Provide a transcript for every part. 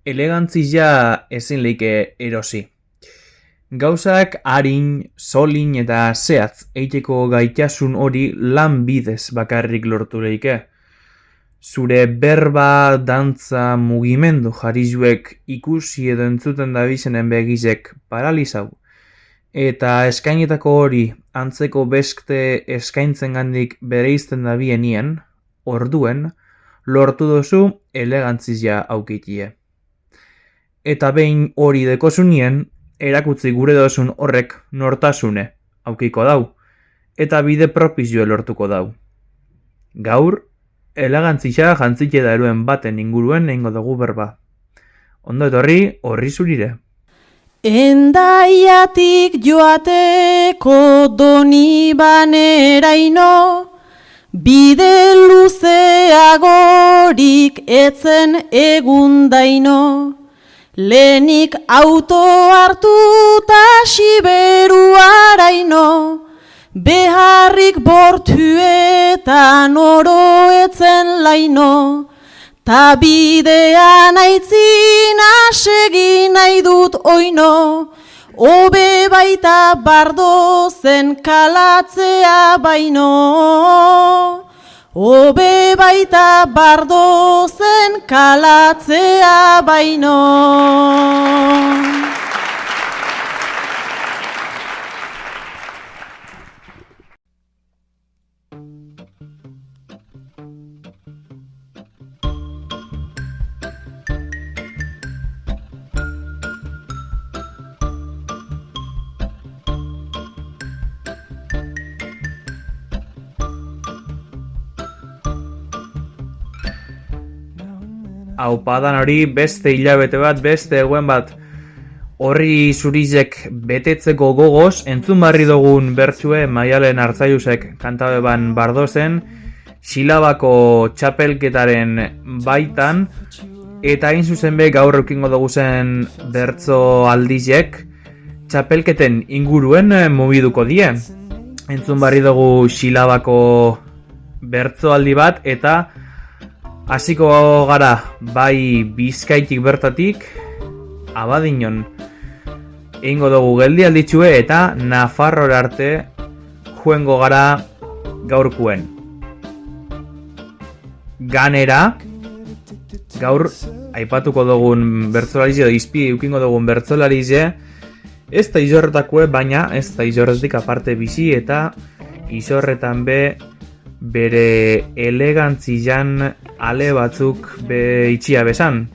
Elegantzia ezin leike erosi. Gauzak arin, solin eta zehatz eiteko gaitasun hori lan bidez bakarrik lortu leike. Zure berba, dantza, mugimendu jarizuek ikusi edo entzuten dabizenen begizek paralizau. Eta eskainetako hori antzeko beste eskaintzen gandik bereizten dabienien, orduen, lortu dozu elegantzia aukitie. Eta behin hori dekozunien, erakutzi gure dozun horrek nortasune aukiko dau, eta bide propizioa lortuko dau. Gaur, elegantzia jantzike daruen baten inguruen egingo dugu berba. Ondo etorri, horri zurire. Endaiatik joateko Donibaneraino, bide luzeagorik etzen egundaino. Lehenik auto hartu ta Siberuaraino, beharrik bortuetan oroetzen laino, ta bidean aitzin asegi nahi dut oino, hobe baita bardozen kalatzea baino. Hobe baita bardozen kalatzea baino. Aupadan hori beste hilabete bat, beste eguen bat, horri zurizek betetzeko gogoz, entzun barri dugun bertsue Maialen Artzaiusek kantabeban bardozen, Silabako txapelketaren baitan, eta hain zuzen be gaur eukingo dugu zen bertso aldizek, txapelketen inguruen mugiduko die. Entzun barri dugu Silabako bertso aldi bat, eta hasiko gara bai Bizkaitik bertatik, Abadiñon egingo dugu geldi alditxue eta Nafarroa arte joengo gara gaurkuen. Ganera, gaur aipatuko dugun bertzolarize edo izpi eukingo dugun bertzolarize, ez da izorretakue, baina ez da izorretik aparte bizi eta izorretan be bere elegantzian ale batzuk be itxia besan.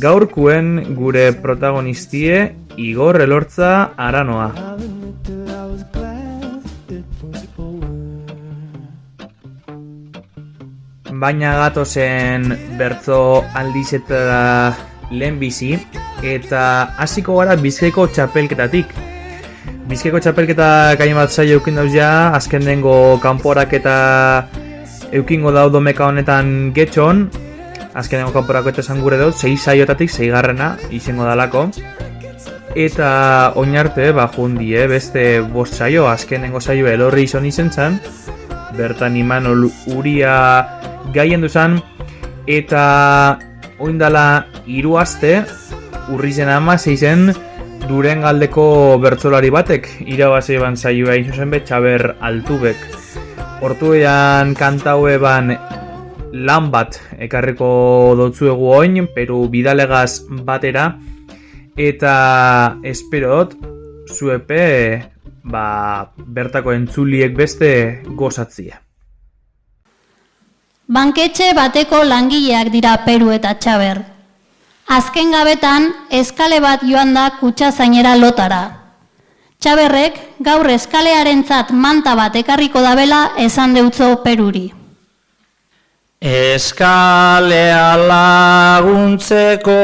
Gaurkuen gure protagonistie Igor Elortza Aranoa. Baina gatozen bertzo aldizetara lehenbizi eta hasiko gara Bizkaiko txapelketatik. Bizkaiko txapelketa gain bat saio eukin dauz ja, azken dengo kanporak eta eukingo dau domeka honetan getxon. Azken dengo kanporako eta esan gure dut, 6 saiotatik 6garrena izango dalako. Eta oin arte, jundie, beste 5 saio, azken dengo saio Elorri izan izen, bertan Imanol Uria gaien duzan, eta oindala 3 aste, urrizen 16 Durengaldeko bertzolari batek irabazi eban saioa izuzen be Txaber Altubek. Hortuean kantaue ban lan bat ekarriko dotzuegu oin, Peru bidalegaz batera, eta esperot zuepe bertako entzuliek beste gozatzia. Banketxe bateko langileak dira Peru eta Txaber. Azken gabetan, eskale bat joan da kutxazainera lotara. Txaberrek gaur eskalearentzat manta bat ekarriko dabela esan deutzo Peruri. Eskalea laguntzeko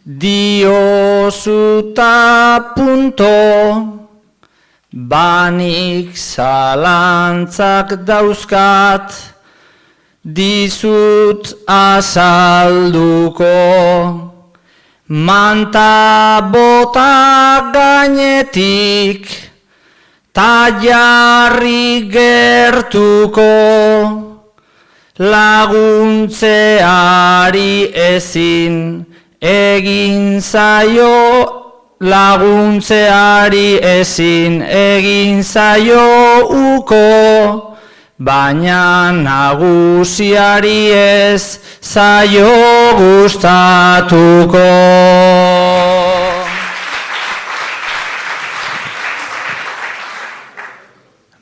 diozuta punto, banik zalantzak dauzkat, dizut azalduko, manta bota gainetik, ta jarri gertuko, laguntzeari ezin egin zaio, laguntzeari ezin egin zaio uko, baina nagusiari ez zaio gustatuko.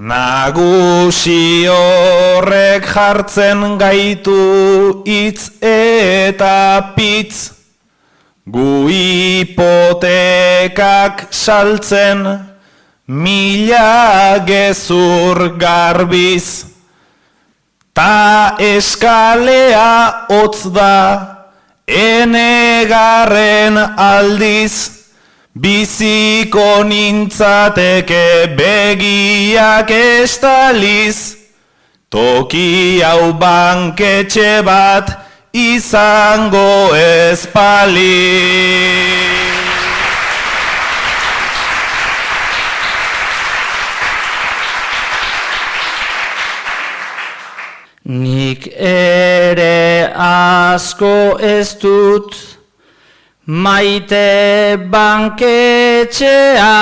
Nagusi horrek jartzen gaitu hitz eta pitz, gu hipotekak saltzen mila gezur garbiz, ta eskalea hotz da enegarren aldiz, biziko nintzateke begiak estaliz, toki hau banketxe bat izango ez balitz. Nik ere asko ez dut maite banketxea,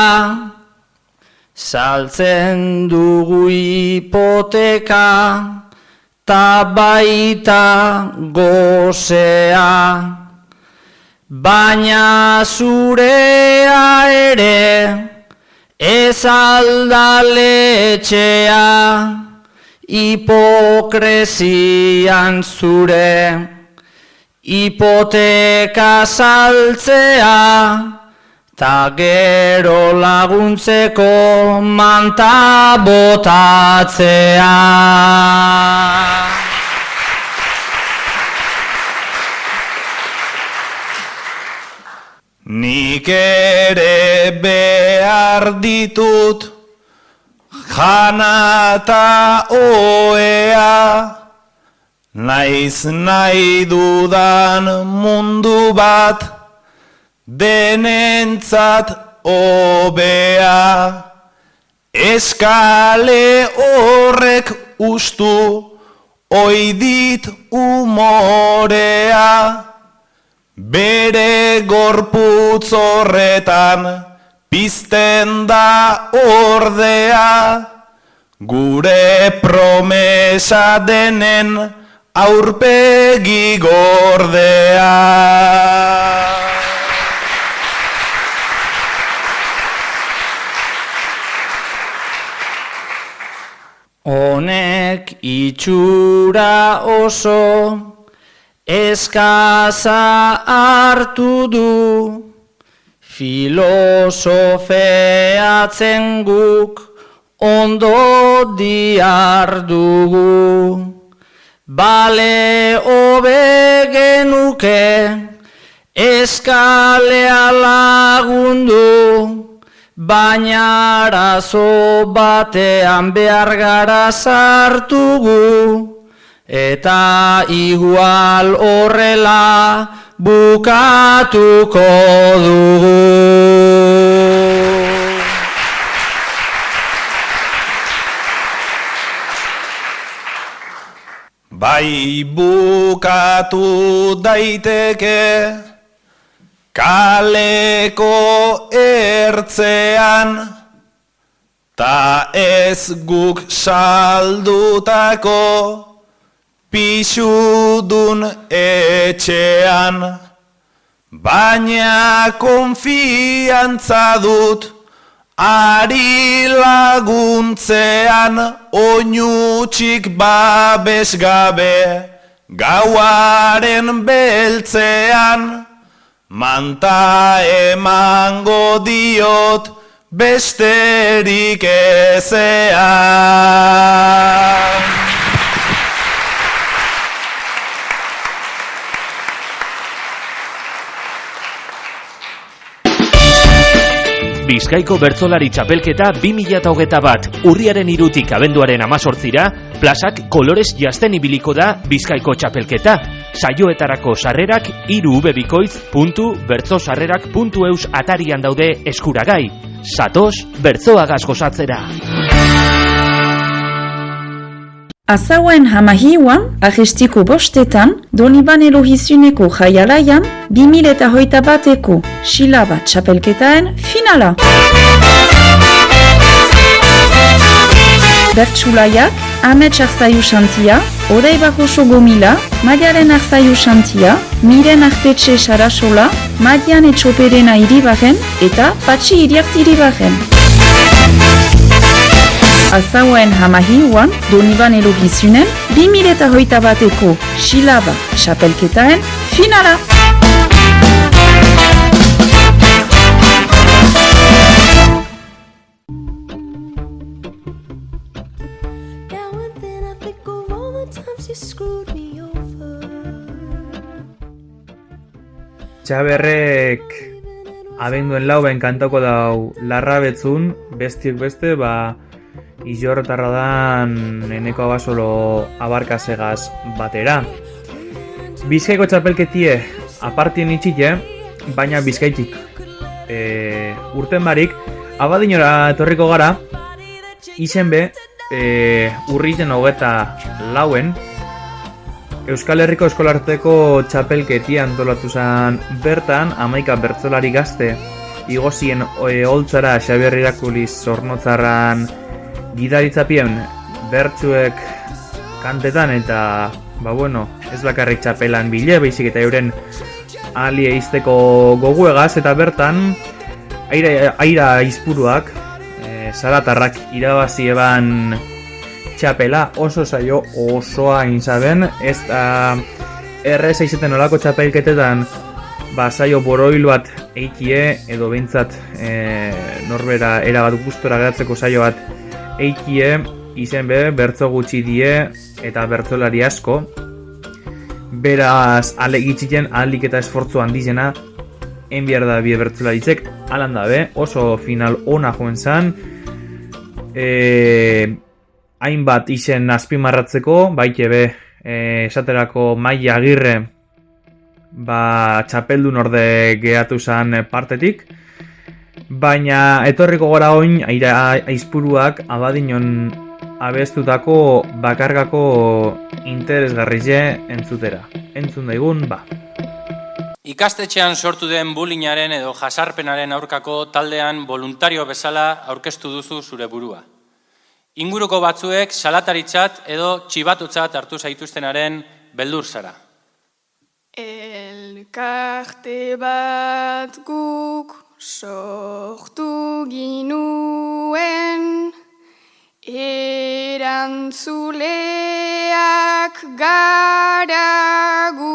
saltzen dugu hipoteka, ta baita gozea. Baina zurea ere ez aldaletxea, hipokresian zure hipoteka saltzea, ta gero laguntzeko manta botatzea. Nik ere behar ditut jana eta oea, naiz nahi dudan mundu bat denentzat hobea. Eskale horrek ustu ohi dit umorea, bere gorputz horretan pizten da ordea, gure promesa denen aurpegi gordea. Honek itxura oso eskaza hartu du, filosofeatzen guk ondo diardugu. Bale hobe genuke eskalea lagundu, baina arazo batean behar gara sartugu, eta igual horrela bukatuko dugu. Bai bukatu daiteke kaleko ertzean, ta ez guk saldutako pisudun etxean, baina konfiantza dut ari laguntzean, oinutxik babesgabe gauaren beltzean, manta emango diot besterik ezean. Bizkaiko Bertsolari Txapelketa 2021, urriaren 3tik abenduaren 18ra, plazak kolorez jazten ibiliko da Bizkaiko Txapelketa. Saioetarako sarrerak irubebikoitz.bertsosarrerak.eus atarian daude eskuragai. Zatoz, bertsoagaz gozatzera. Azauen hamahiuan, arestiko bostetan, Doniban Elogizuneko jaialaian, 2021eko Xilaba txapelketaen finala. Bertsulaiak, Amets Arzaiu Xantia, Odei Barroso Gomila, Madiaren Arzaiu Xantia, Miren Artetxe Sarasola, Madian Etxoperena Iribarren eta Patxi Iriart Iribarren. Azauen hamahiuan, Doniban Elogizunen, 2021eko Xilaba txapelketaen finala. Txaberrek abenduen lauen kantako dau larrabetzun, bestiek beste, izorretarra dan eneko abasolo abarkasegaz batera. Bizkaiko txapelketie apartien itxite, baina Bizkaitik. Urten barik, abadinora etorriko gara, izen be, urritzen 24 Euskal Herriko Eskolarteko txapelketia antolatu zen bertan, 11 bertsolari gazte, igozien holtzara Xabier Irakuliz Zornotzarran gidaritzapien bertsuek kantetan eta, ez bakarrik txapelan bile, baizik eta euren ali eizteko goguegaz, eta bertan aira izpuruak, zaratarrak irabazi eban txapela, oso saio osoa inzaben, ez da errez aizaten olako txapelketetan saio boroil bat eikie, edo behintzat norbera erabat gustora geratzeko saio bat eikie, izen be, bertso gutxi die eta bertsolari asko. Beraz, alegitxiten ahalik eta esfortzu handizena enbiar da bie bertsolaritzek, alan dabe, oso final ona joen zan, hainbat izen azpimarratzeko, baite be, esaterako Maia Agirre txapeldun orde gehatu zen partetik, baina etorriko gara oin aizpuruak abadinon abestutako bakargako interesgarrize entzutera. Entzun daigun, Ikastetxean sortu den bullyingaren edo jasarpenaren aurkako taldean voluntario bezala aurkeztu duzu zure burua. Inguruko batzuek salataritzat edo txibatutzat hartu zaituztenaren beldur zara. Elkarte bat guk sortu ginuen, erantzuleak garagu,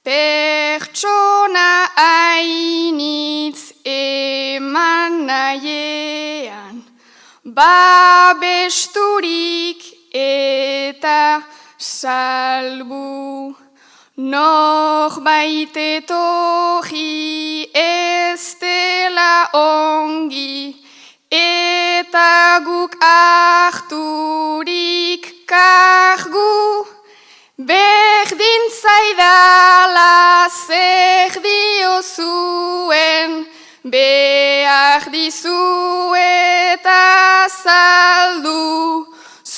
pertsona ainitz eman nahiean, babesturik eta salbu. Norbait etorri ez dela ongi, eta guk harturik kargu, berdin zaidala zer diozuen, behar dizu eta saldu,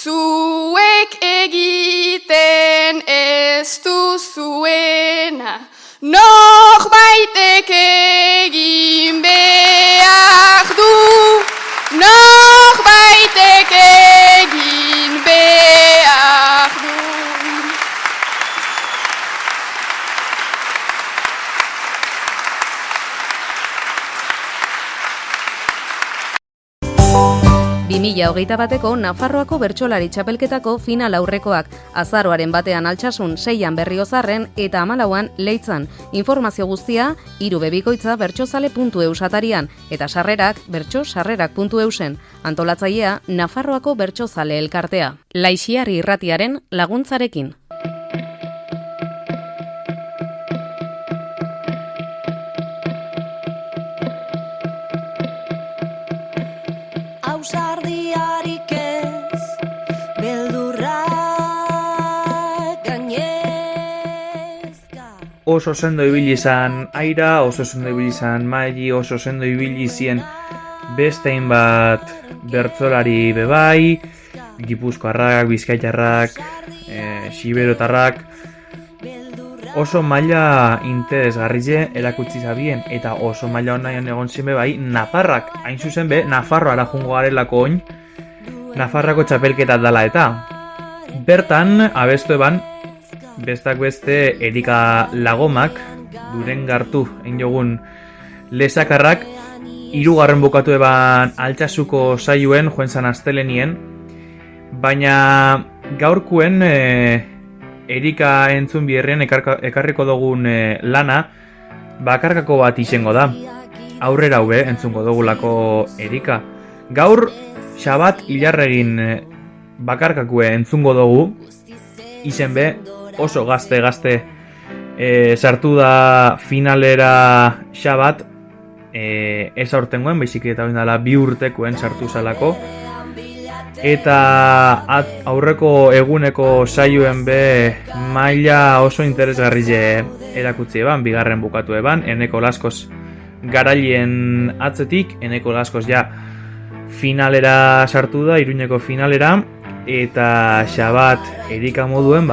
zuek egiten ez duzuena, norbaitek egin behar du, norbaitek egin behar du. bateko Nafarroako bertsolari txapelketako final aurrekoak, azaroaren batean Altsasun, 6an Berriozarren eta 14an Leitzan. Informazio guztia irubebikoitza bertsozale.eus atarian eta sarrerak bertsosarrerak.eusen. Antolatzailea Nafarroako Bertsozale Elkartea. Laixiarri Irratiaren laguntzarekin. Oso sendo ibili izan Aira, oso sendo ibili izan Maili, oso sendo ibili zien beste hainbat bertsolari bebai, gipuzkoarrak, bizkaitarrak, siberotarrak, oso maila interesgarrie erakutsi zabien, eta oso maila honain egon zenbe bai, Nafarrak, hain zuzen be, Nafarroara jungo garelako oin, Nafarrako txapelketa dala eta. Bertan, abestu eban, bestak beste Erika Lagomak, duren gartu, egin jogun lesakarrak, 3. bukatu eban Altsasuko saioen, joen zan astelenien, baina gaurkuen Erika entzun bierren ekarriko dugun lana, bakarkako bat izango da. Aurrera hube entzungo dugulako Erika. Gaur, Xabat Ilarregin bakarkakue entzungo dugu, izen be, oso gazte sartu da finalera Xabat, ez aurtengoen, baizik eta dela 2 urtekoen sartu zalako, eta aurreko eguneko saioen be maila oso interesgarri erakutsi eban, 2. bukatu eban, Eneko Laskoz garailen atzetik, Eneko Laskoz ja finalera sartu da, Iruñeko finalera, eta Xabat Erika moduen,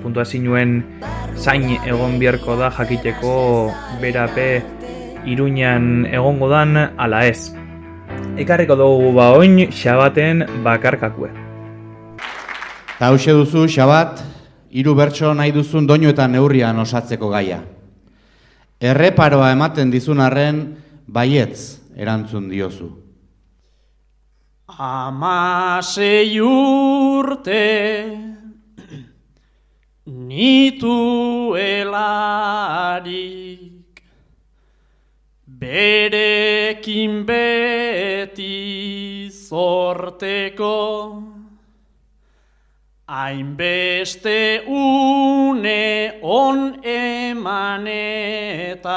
puntuazinuen zain egon biharko da jakiteko berape Iruñan egongo dan ala ez. Ekarriko dugu oin Xabaten bakarkakue. Ta hause duzu, Xabat, 3 bertso nahi duzun doinuetan neurrian osatzeko gaia. Erreparoa ematen dizun arren, baietz erantzun diozu. 16 urte nituelarik, berekin beti zorteko, hainbeste une on emaneta,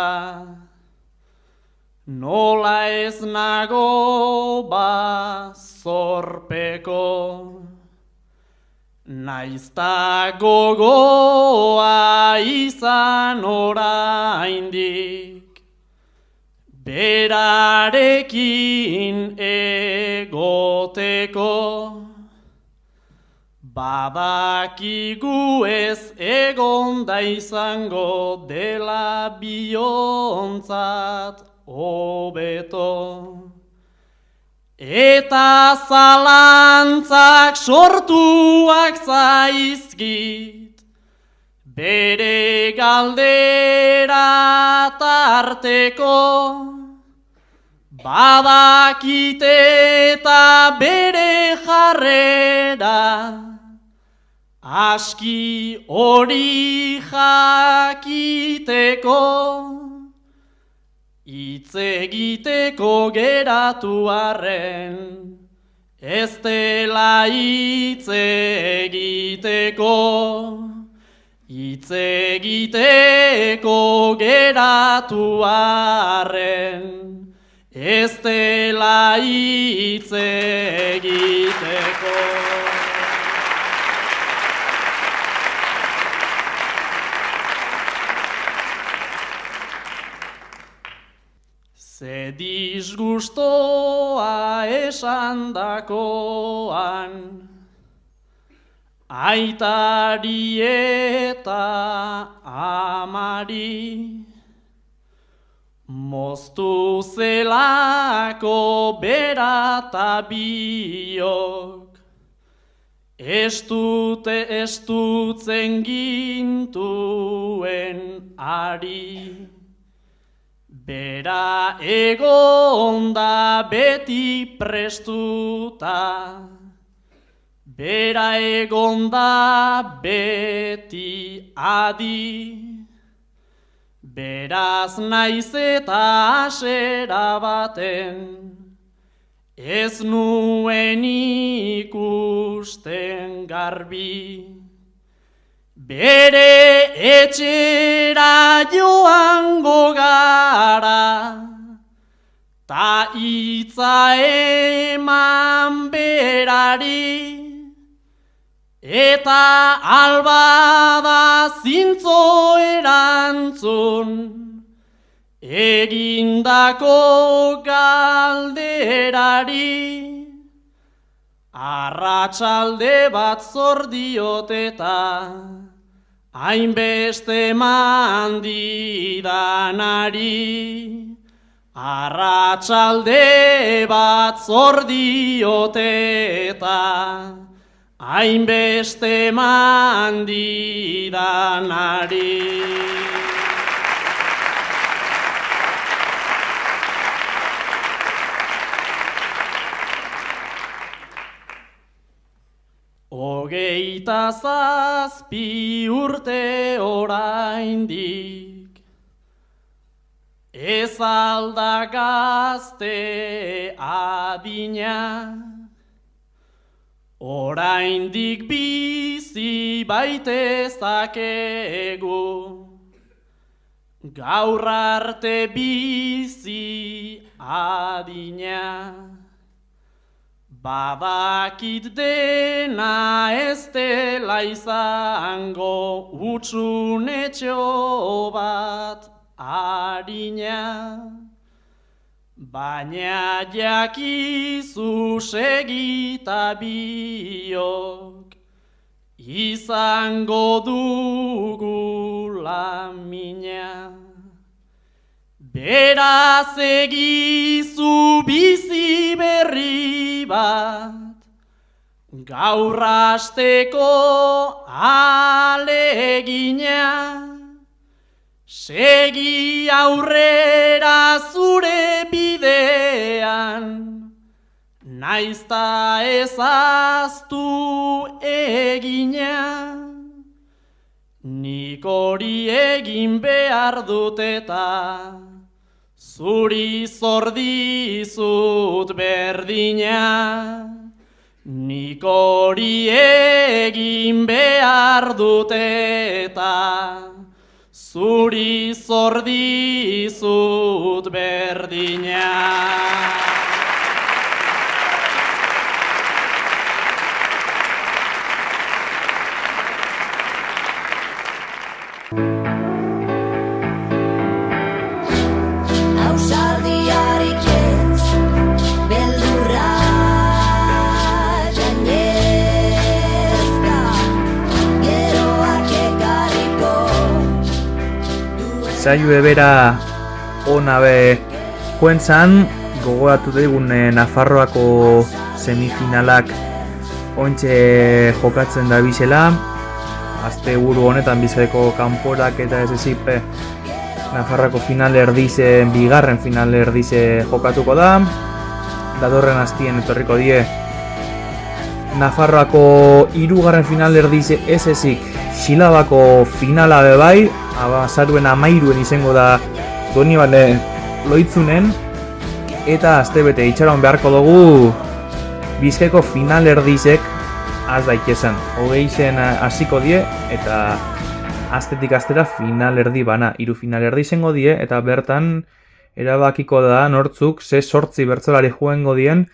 nola ez nago bazorpeko, naizta gogoa izan oraindik, berarekin egoteko, badakigu ez egonda izango dela biontzat hobeto. Eta zalantzak sortuak zaizkit, bere galdera tarteko, badakit eta bere jarrera, aski hori jakiteko, hitz egiteko geratu arren, ez dela hitz egiteko, hitz egiteko geratu arren, ez dela hitz egiteko. Ze disgustoa esandakoan, aitari eta amari, moztu zelako berata biok, estutzen gintuen ari. Bera egonda beti prestuta, bera egonda beti adi, beraz naiz eta asera baten, ez nuen ikusten garbi. Bere etxera joango gara, ta hitza eman berari, eta albada zintzo erantzun, egindako galderari. Arratsalde bat zor diot eta hainbeste eman didanari. Arratsalde bat zor diot eta hainbeste eman didanari. Hogeita zazpi urte oraindik, ez alda gazte adina, oraindik bizi baitezakegu, gaur arte bizi adina. Badakit dena ez dela izango utsunetxo bat harina, baina jakizu segita biok izango dugula mina. Beraz egizu bizi berri bat, gaur hasteko alegina, segi aurrera zure bidean, naizta ezaztu egina. Nik hori egin behar dut eta zuri zor dizut berdina. Nik hori egin behar dut eta zuri zor dizut berdina. Saio ebera ona be joen zan, gogoratu daigun Nafarroako semifinalak ontxe jokatzen da bizela. Azte buru honetan Bizkaiko kanporak eta ez ezipe Nafarroako final erdize, bigarren final erdize jokatuko da. Datorren astien etorriko die Nafarroako hirugarren final erdize ez ezik Xilabako finala bebai, azaruen 13 izango da Donibane Loitzunen, eta astebete itxaron beharko dugu Bizkaiko final erdizek az daitezen. 20 hasiko die eta astetik astera final erdi bana, 3 final erdi izango die, eta bertan erabakiko da nortzuk ze 8 bertsolari joango dien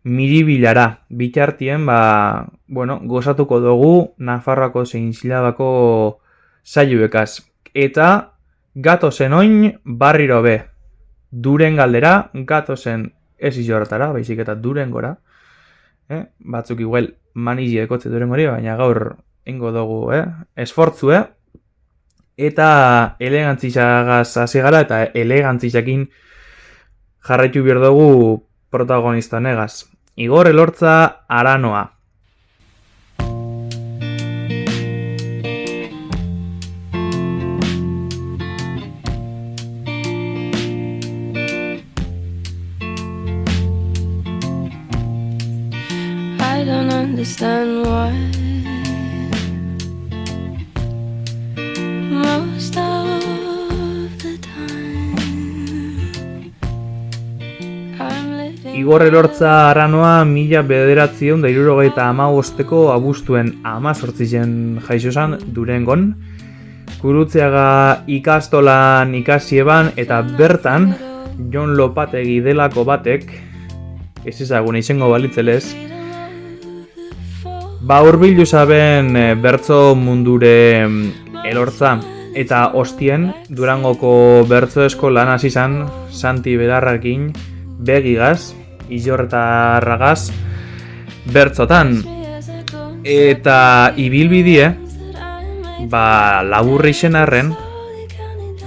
miribilara. Bitartien, gozatuko dugu Nafarroako zein Xilabako saioekaz. Eta gatozen oin barriro be. Duren galdera, gatozen ez izorratara, baizik eta duren gora. Batzuk igual manizi ekotze duren gori, baina gaur ingo dugu, esfortzue. Eta elegantzizagaz hasi gara, eta elegantzizakin jarraitu behar dugu protagonista negaz. Igor Elortza Aranoa. I don't understand why most of the time I'm living. Igor Elortza Aranoa 1975ko abuztuen 18 jaixo zan Durengon. Gurutzeaga ikastolan ikasieban eta bertan Jon Lopategi delako batek, ez ezagun izango balitzelez, hurbildu zaben bertso mundure Elortza, eta ostien Durangoko bertso eskolan hasi zan Santi Belarrakin begigaz, Illorretarragaz, bertzotan. Eta ibilbidie, laburri izen arren,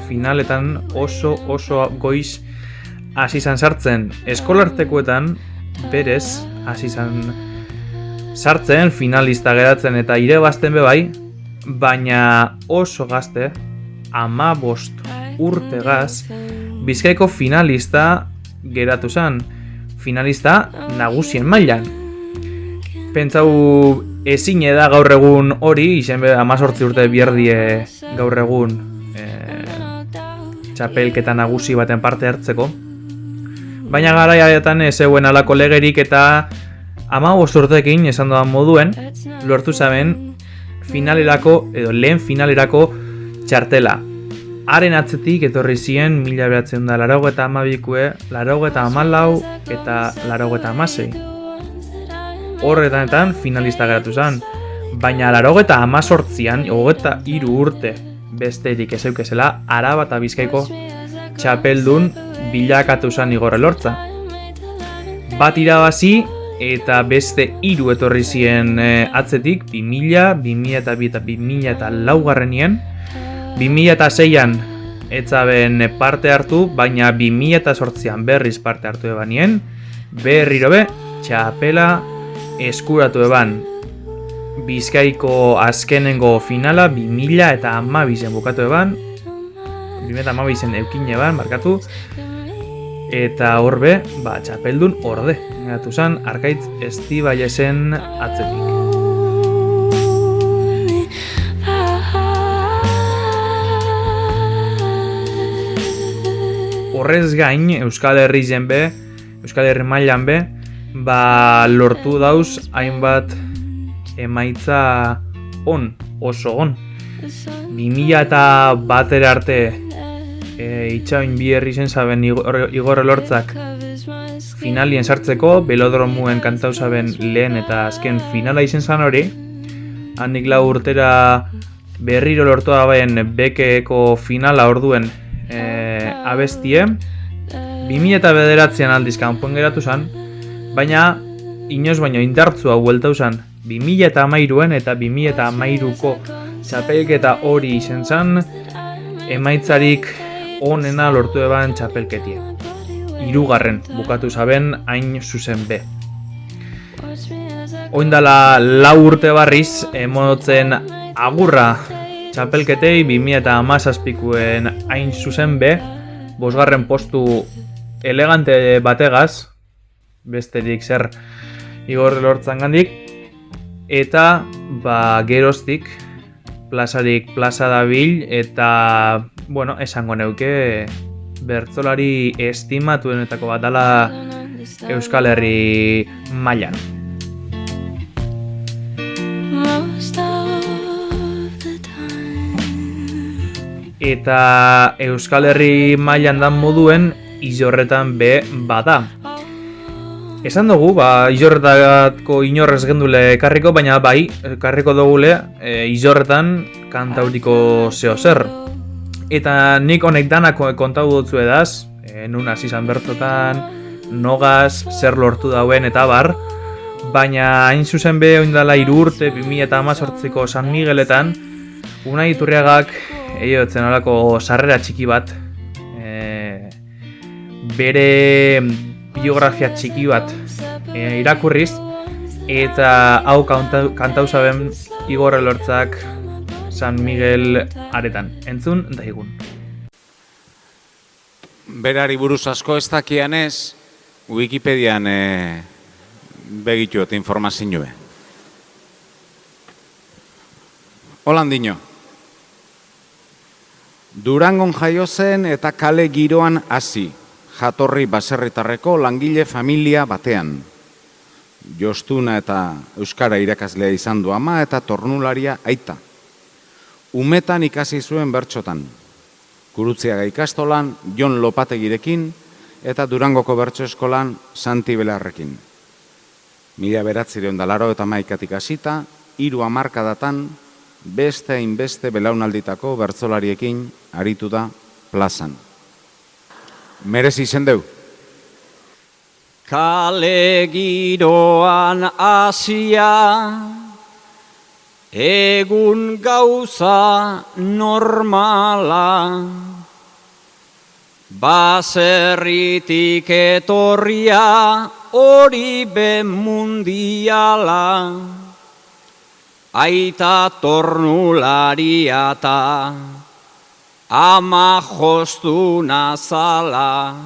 finaletan oso goiz hasi izan sartzen. Eskolartekoetan berez hasi izan sartzen, finalista geratzen eta irebazten bai, baina oso gazte, 15 urtegaz, Bizkaiko finalista geratu zen, finalista nagusien mailan. Pentsau ezin da gaur egun hori, izen 18 urte bierdie gaur egun txapelketa nagusi baten parte hartzeko. Baina garaiaetan ez zegoen alako legerik eta 15 urteekin esan doan moduen lortu zaben finalerako edo lehen finalerako txartela. Haren atzetik etorri ziren 1982, 84 eta 86. Horretanetan finalista geratu zen, baina 88an, 23 urte besterik ezeukezela, Araba eta Bizkaiko txapeldun bilakatu zen Igor Elortza. Bat irabazi eta beste 3 etorri ziren atzetik, 2000, 2002 eta 2004 garrenien. 2006an etzaben parte hartu, baina 2008an berriz parte hartu ebanien, berriro be, txapela eskuratu eban. Bizkaiko azkenengo finala 2012en bukatu eban, 2012en eukin eban, markatu, eta horbe, txapeldun orde, geratu zen, Arkaitz Estibailesen atzetik. Horrez gain, Euskal Herrien be, Euskal Herri mailan be, lortu dauz hainbat emaitza oso on. 2001 arte itxain bi herri zen zaben Igor Elortzak finalien sartzeko, belodromuen kantau zaben lehen eta azken finala izen zan hori. Handik 4 urtera berriro lortu daben bekeko finala orduen abestie. 2009an aldiz kanpoen geratu zan, baina inoz baino indartzua bueltau zan 2013en eta 2013ko txapelketa hori izen zan emaitzarik onena lortu eban txapelketie. 3. bukatu zaben hain zuzen be. Oindala 4 urte barriz emotzen agurra txapelketei 2017koen hain zuzen be, 5. postu elegante bategaz, besterik zer Igor Elortzan gandik, eta geroztik plazarik plaza dabil eta, esango neuke bertzolari estimatuenetako bat dala Euskal Herri mailan. Eta Euskal Herri mailan dan moduen Izorretan be bada. Esan dugu, Izorretako inorrez gendule ekarriko, baina ekarriko dugule Izorretan kantauriko zeo zer. Eta nik honek danak kontau dutzu edaz, nun hasi izan bertotan, nogaz, zer lortu dauen eta bar, baina hain zuzen be oindala 3 urte 2018ko San Migueletan, Unai Iturriagak eiotzen olako sarrera txiki bat, bere biografia txiki bat irakurriz, eta hau kantau zaben Igor Elortzak San Miguel aretan. Entzun daigun. Berari buruz asko ez dakianez, Wikipedian begitu eta informazioa. Holandino. Durangon jaio zen eta kale giroan hasi, jatorri baserritarreko langile familia batean. Jostuna eta euskara irakaslea izan du ama eta tornularia aita. Umetan ikasi zuen bertsotan. Gurutziaga ikastolan Jon Lopategirekin eta Durangoko bertso eskolan Santi Belarrekin. 1981 hasita, 3 hamarkadatan beste hainbeste belaunalditako bertsolariekin aritu da plazan. Merezi izen deu. Kale giroan hasia, egun gauza normala, baserritik etorria hori be mundiala, aita tornularia ta ama jostuna zala,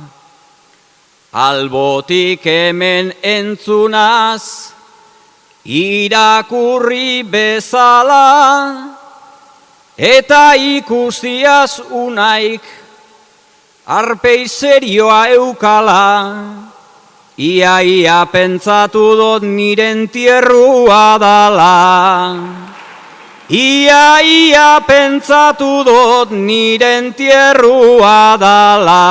albotik hemen entzunaz, irakurri bezala, eta ikustiaz unaik, arpei serioa eukala, ia pentsatu dut niren tierrua dala. Ia pentsatu dut niren tierrua dala.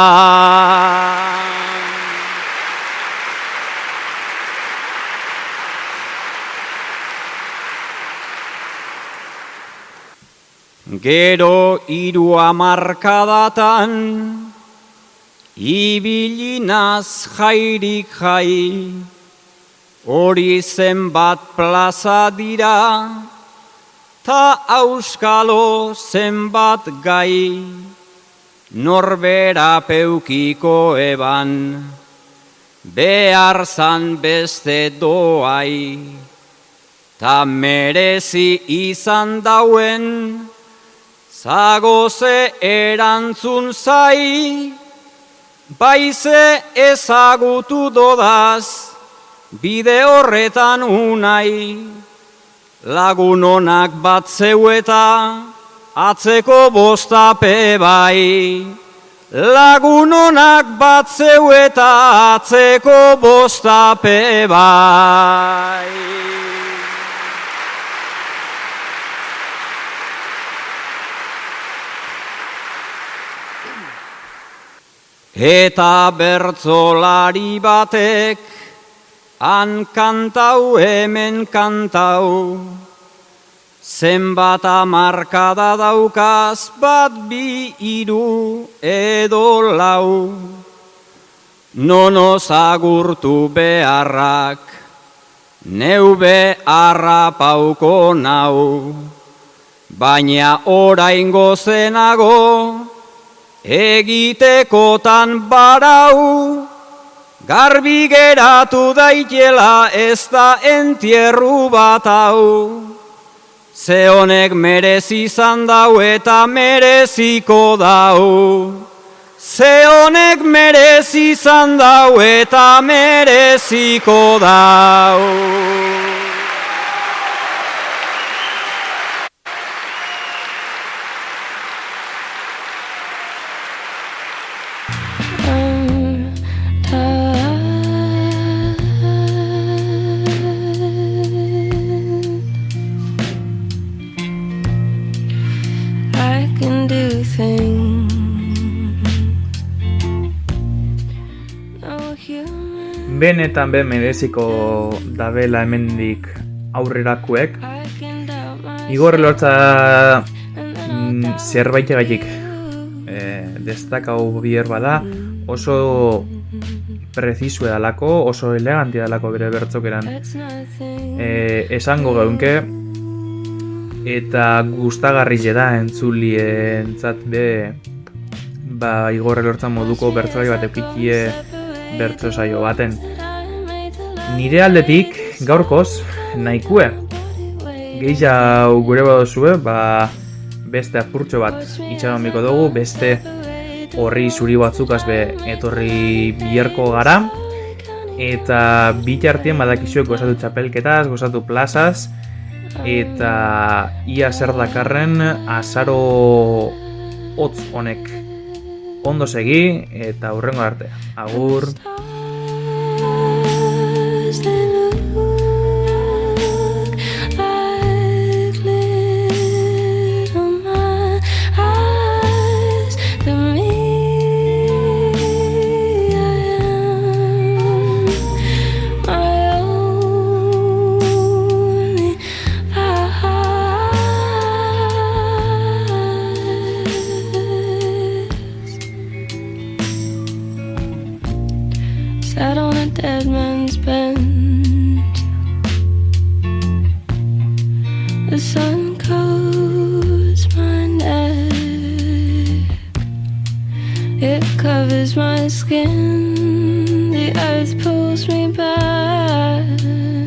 Gero 3 hamarkadatan, ibilinaz jairik jai, hori zenbat plaza dira, ta auskalo zenbat gai, norbera peukiko eban, behar zan beste doai, ta merezi izan dauen, zagoze erantzun zai, baize ezagutu dodaz, bide horretan unai, lagun onak bat zeueta, atzeko bostape bai. Lagun onak bat zeueta, atzeko bostape bai. Eta bertzolari batek, han kantau hemen kantau, zenbat hamarkada daukaz, bat 2, 3 edo 4. Nonoz agurtu beharrak, neube harrapauko nau, baina oraingo zenago, egitekotan barau, garbi geratu daitela ez da entierru bat hau. Ze honek merezi izan dau eta mereziko dau. Ze honek merezi izan dau eta mereziko dau. Benetan mereziko dabela hemendik aurrerakuek. Igor Elortza zerbaitegatik destakau bier bada, oso prezisue dalako, oso elegantia dalako bere bertzokeran esango geunke, eta gustagarri da entzulientzat be Igor Elortza moduko bertzolari bat eukikie bertso saio baten. Nire aldetik gaurkoz nahikue. Gehiago gure badozue, beste apurtxo bat itxaronbiko dugu, beste horri zuri batzukaz be etorri bierko gara, eta bitartien badakizuek gozatu txapelketaz, gozatu plazaz, eta ia zer dakarren azaro hotz honek. Ondo segi eta hurrengo arte. Agur! Sat on a a dead man's bend. The sun coats my neck, it covers my skin, the earth pulls me back.